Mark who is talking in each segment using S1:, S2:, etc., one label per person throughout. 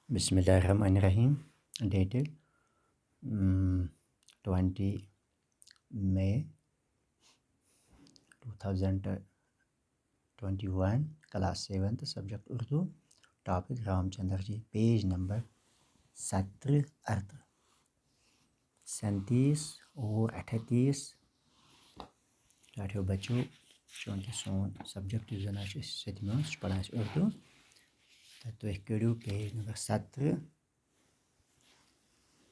S1: Bismillahirrahmanirrahim. Dated 20 May 2021, class 7th, subject Urdu, topic Ramchandra ji, page number 17 37 और 38 चाठो बच्चों चूँकि सोन subject जन सतम पढ़ा उर्दू तो तुम करो पेज नंबर 17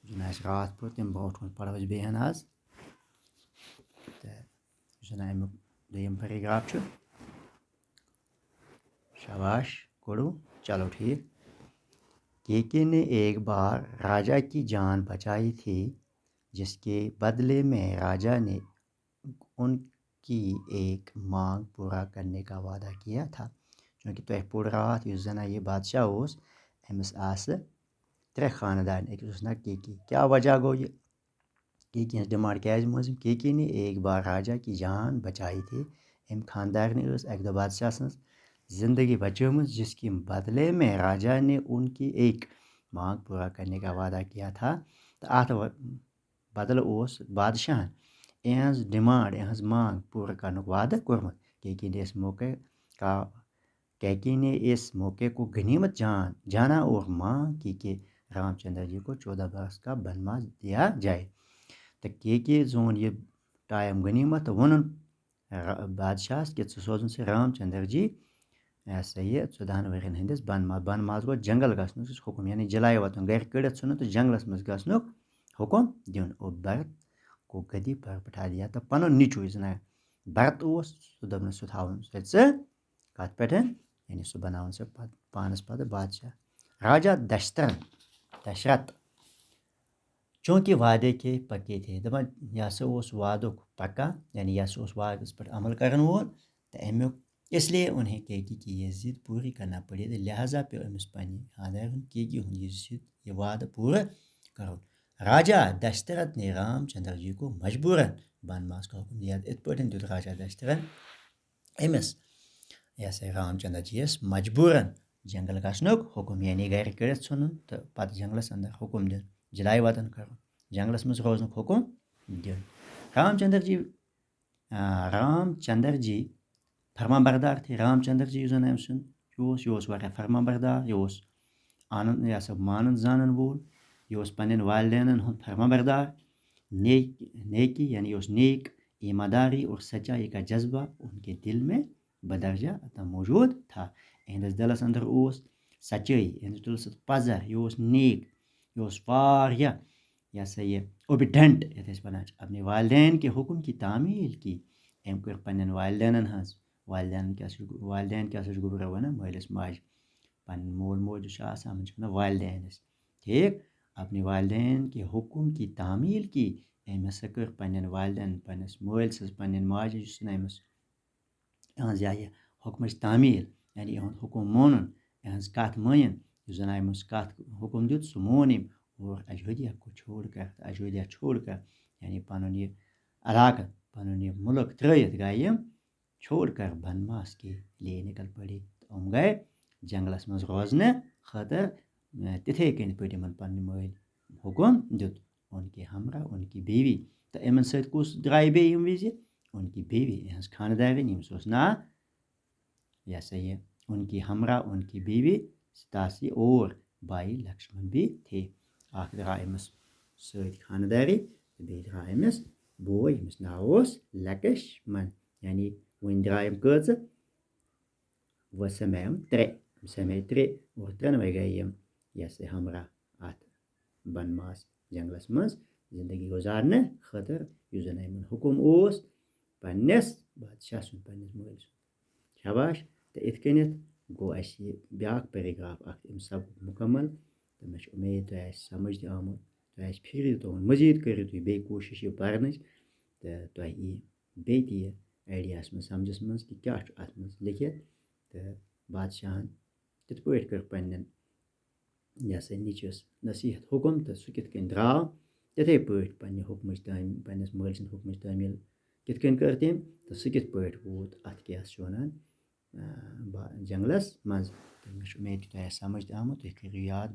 S1: जन रात पोर तम ब्रोट पढ़ो बेहन आज तो जन अमुक दोम पैराग्राफ शाबाश करो चलो ठीक। केके ने एक बार राजा की जान बचाई थी, जिसके बदले में राजा ने उनकी एक मांग पूरा करने का वादा किया था। क्योंकि तुम पुर रहा जन यह बादशाह उस अमिस आस त्रे खानदान एक ना केके क्या वजह गो ये केके डिमांड क्या मौजूद केके ने एक बार राजा की जान बचाई थी। अम खानदार ने एक दो बादशाह सज जिंदगी बचम, जिसके बदले में राजा ने उनकी एक मांग पूरा करने का वादा किया था। तो अत बदल उस बादशाह इहज डिमांड इहज मांग पूरा करने वादा कोर्मुत। केके ने इस मौके को गनीमत जाना और मांग की कि रामचंद्र जी को 14 बरस का बनवास दिया जाए। तो केके जोन ये टाइम गनीमत वन बादशाह कि सोजन से रामचंद्र जी ऐसा ये 14 वरियन हंदिस बनमाज गो जंगल गसन हुकुम, यानी जलाय वतन घर कड़ित सुन तो जंगलस मज गसनुक हुकुम दिन। और भरत को गदी पर बैठा दिया। तो पन नीचू जना भरत उस दोपन सह थावन कत पे यानी सह बनावन सह पानस पद बादशाह। राजा दशरथ चूँकि वादे के पक्के थे, दपान यह उस वादुक पक्का, यानी यह उस वादस पर अमल करन वोल। तो अमुक इसलिए उन्हें केके की ये जिद पूरी करना पड़ी। तो लिहाजा पे अमिस पन्ने खानदार केके हुन ये जिद ये वादा पूरा करो। राजा दशरथ ने रामचंद्र जी को मजबूरन बनवास का हुक्म दिया। इत पे दुत राजा दशरथ अमिस ऐसे रामचंद्र जी मजबूरन जंगल गसनुक हुक्म, यानी घर कड़ित सुन तो पत जंगलस अंदर हुक्म दिन जलाय वतन कर जंगलस मज रोजनुक हुक्म दिन। रामचंद्र जी फरमाबरदार थे। रामचंद्र जी जन अम सुन यह फरमाबरदार, यह आनंद यह सब मानन जानन वोल, यह पन्न वालदेन हूँ फरमाबरदार। नेकी यानी यह नेक, ईमानदारी और सच्चाई का जज्बा उनके दिल में बदरजा मौजूद था। इहंदिस दिलस अंदर सच्चाई, इहंदिस दिलस पजर, यह नेक, यह वारिया यह सा ये ओबिडेंट ये वन अपने वालदेन के हुक्म की तामील की। अम कर पन्न वालदेन हज वालदेन क्या गुब्र वन मलिस माज पन मोल मोज वन वालदेनस ठीक। अपने वालदेन के हुक्म की तामील की अम हसा कर पन्न वालदेन पन्नस मलिस पन्न माज अमिस इहज यह हुक्म तामील, यानी इहद हुक्म मोनन इहज कथ मन जन अमिस कथ हुक्म दित सह मोन और अयोध्या को छोड़कर यानी पन ये इलाका पन ये मुल्क त्रयित गए छोड़कर बनवास के लिए निकल पड़े। तो हम गए जंगलस मज रोजने खतर। तिथे कन पे पन्न मल हुक्म दित उनके हमरा उनकी बीवी। तो इन सस द्राय बे विज उनकी बीवी इहज खानदारिन यमस ना यह सा ये उनकी हमरा उनकी बीवी सीतासी और भाई लक्ष्मण भी थे। आख द्रा अमिस सत खानदारी बे द्रा अमिस बोय यमिस नाव लक्ष्मण, यानी वन द्रायम कज व समयम त्रे और त्रेन वे गए यह से हमरा अत बनमास जंगलस मज जिंदगी गुजारने खतर युस जन अमन हुक्म पन्नस बादशाह सुन पन्नस मल सुन शाबाश। तो इत कनित गो अस ब्या पैराग्राफ अम सब मुकम्मल। तो मे उम्मीद तुम समझ आमुत तुम फिक्र तुम मजीद करो तुम बे कोशिश यह पढ़न तो तुम यी बे आइडियास मज समझस मज कि क्या अत मज लिखित। तो बादशाहन तित पे कर पन्न यह सा नीचस नसीहत हुक्म तो सह कित द्राव तिथे पे पन्न हुक्म पन्नस मल सद हुक्म तामील कित कर तम तो सह कित वोत अत क्या वन जंगलस मज। तो मे उम्मीद तुम समझ आमुत तुम करो याद।